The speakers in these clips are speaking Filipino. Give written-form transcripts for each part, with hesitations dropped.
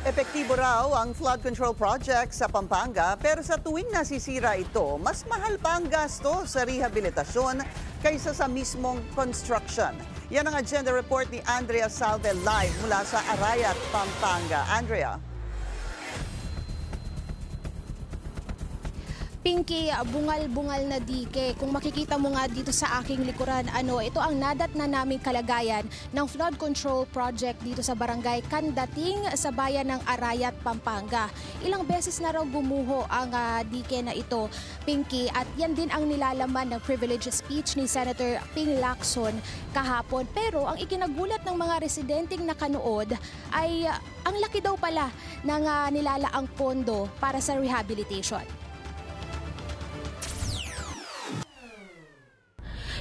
Epektibo raw ang flood control project sa Pampanga pero sa tuwing nasisira ito, mas mahal pa ang gasto sa rehabilitasyon kaysa sa mismong construction. Yan ang agenda report ni Andrea Salve live mula sa Arayat, Pampanga. Andrea. Pinky, bungal-bungal na dike. Kung makikita mo nga dito sa aking likuran, ito ang nadatnan naming kalagayan ng flood control project dito sa barangay Kandating sa bayan ng Arayat, Pampanga. Ilang beses na raw gumuho ang dike na ito, Pinky, at yan din ang nilalaman ng privilege speech ni Senator Ping Lacson kahapon. Pero ang ikinagulat ng mga residenteng nakanood ay ang laki daw pala ng nilalaang pondo para sa rehabilitation.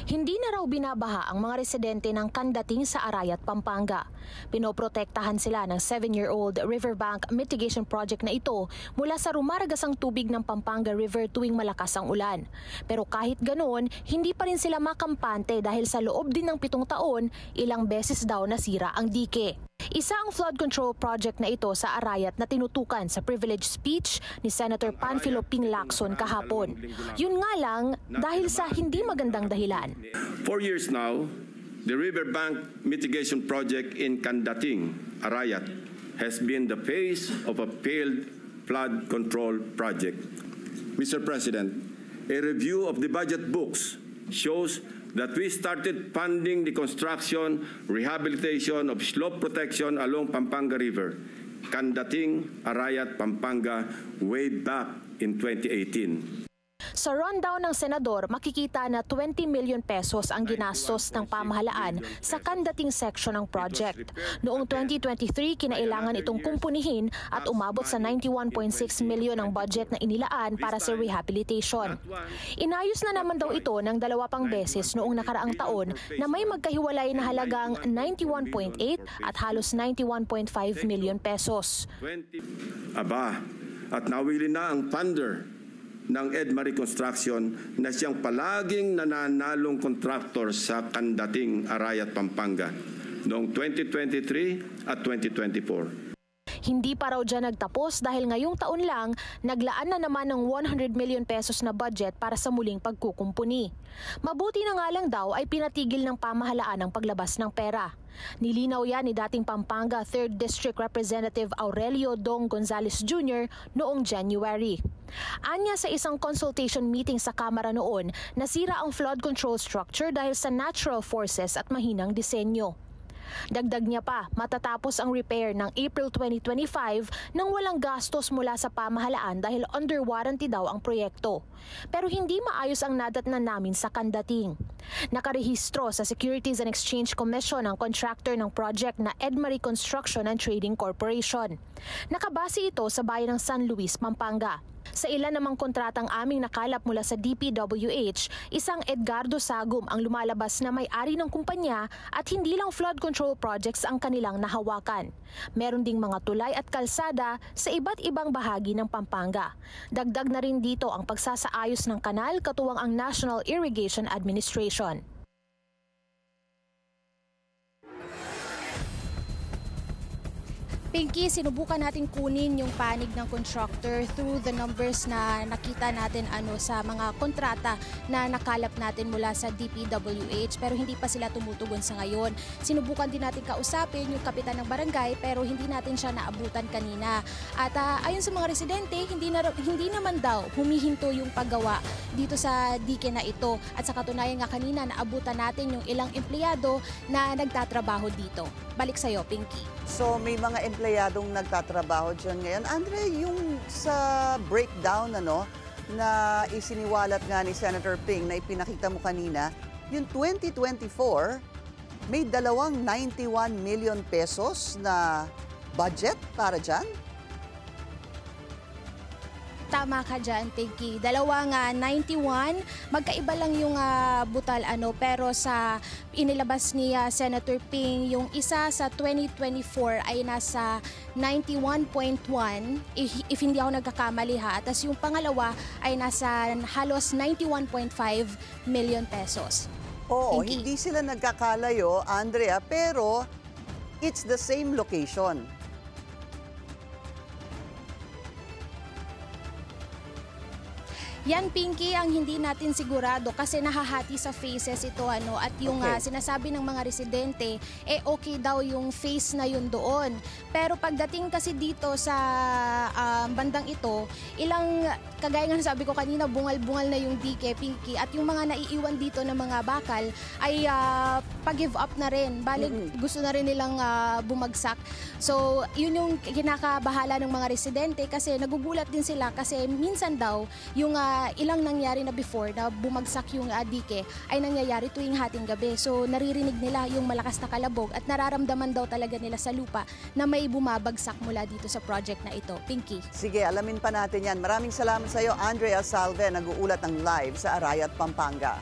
Hindi na raw binabaha ang mga residente ng Kandating sa Arayat, Pampanga. Pinoprotektahan sila ng 7-year-old riverbank mitigation project na ito mula sa rumaragasang tubig ng Pampanga River tuwing malakas ang ulan. Pero kahit ganoon, hindi pa rin sila makampante dahil sa loob din ng 7 taon, ilang beses daw nasira ang dike. Isa ang flood control project na ito sa Arayat na tinutukan sa privilege speech ni Senator Panfilo Ping Lacson kahapon. Yun nga lang, dahil sa hindi magandang dahilan. 4 years now, the riverbank mitigation project in Kandating, Arayat, has been the face of a failed flood control project. Mr. President, a review of the budget books shows that we started funding the construction, rehabilitation of slope protection along Pampanga River, Kandating, Arayat, Pampanga, way back in 2018. Sa rundown ng senador, makikita na 20 million pesos ang ginastos ng pamahalaan sa Kandating section ng project. Noong 2023, kinailangan itong kumpunihin at umabot sa 91.6 million ang budget na inilaan para sa rehabilitation. Inayos na naman daw ito ng 2 pang beses noong nakaraang taon na may magkahiwalay na halagang 91.8 at halos 91.5 million pesos. Aba, at nawili na ang funder ng Edma Reconstruction na siyang palaging nananalong kontraktor sa Kandating, Arayat, Pampanga noong 2023 at 2024. Hindi pa raw dyan nagtapos dahil ngayong taon lang, naglaan na naman ng 100 million pesos na budget para sa muling pagkukumpuni. Mabuti na nga lang daw ay pinatigil ng pamahalaan ang paglabas ng pera. Nilinaw yan ni dating Pampanga 3rd District Representative Aurelio Dong Gonzales Jr. noong January. Anya sa isang consultation meeting sa Kamara noon, nasira ang flood control structure dahil sa natural forces at mahinang disenyo. Dagdag niya pa, matatapos ang repair ng April 2025 nang walang gastos mula sa pamahalaan dahil under warranty daw ang proyekto. Pero hindi maayos ang nadatnan namin sa Kandating. Nakarehistro sa Securities and Exchange Commission ang contractor ng project na Edma Reconstruction and Trading Corporation. Nakabase ito sa bayan ng San Luis, Pampanga. Sa ilan namang kontratang aming nakalap mula sa DPWH, isang Edgardo Sagum ang lumalabas na may-ari ng kumpanya at hindi lang flood control projects ang kanilang nahawakan. Meron ding mga tulay at kalsada sa iba't ibang bahagi ng Pampanga. Dagdag na rin dito ang pagsasaayos ng kanal katuwang ang National Irrigation Administration. Pinky, sinubukan natin kunin yung panig ng contractor through the numbers na nakita natin sa mga kontrata na nakalap natin mula sa DPWH pero hindi pa sila tumutugon sa ngayon. Sinubukan din natin kausapin yung kapitan ng barangay pero hindi natin siya naabutan kanina. At ayon sa mga residente, hindi naman daw humihinto yung paggawa dito sa dike na ito. At sa katunayan nga kanina, naabutan natin yung ilang empleyado na nagtatrabaho dito. Balik sa'yo, Pinky. So may mga empleyadong nagtatrabaho dyan ngayon. Andre, yung sa breakdown na isiniwalat nga ni Senator Ping na ipinakita mo kanina, yung 2024, may 91 million pesos na budget para dyan? Tama ka dyan, Pinky. 91, magkaiba lang yung butal pero sa inilabas ni Senator Ping, yung isa sa 2024 ay nasa 91.1 if hindi ako nagkakamali ha. At yung pangalawa ay nasa halos 91.5 million pesos. Oo, Pinky. Hindi sila nagkakalayo, Andrea, pero it's the same location. Yan, Pinky, ang hindi natin sigurado kasi nahahati sa phases ito at yung Okay. sinasabi ng mga residente okay daw yung phase na yun doon. Pero pagdating kasi dito sa bandang ito, kagaya nga sabi ko kanina, bungal-bungal na yung dike, Pinky, at yung mga naiiwan dito ng mga bakal ay pag-give up na rin. Balik, gusto na rin nilang bumagsak. So, yun yung kinakabahala ng mga residente kasi nagugulat din sila kasi minsan daw yung ilang nangyari na before na bumagsak yung dike ay nangyayari tuwing hating gabi. So naririnig nila yung malakas na kalabog at nararamdaman daw talaga nila sa lupa na may bumabagsak mula dito sa project na ito. Pinky. Sige, alamin pa natin yan. Maraming salamat sa iyo, Andrea Salve, nag-uulat ng live sa Arayat, Pampanga.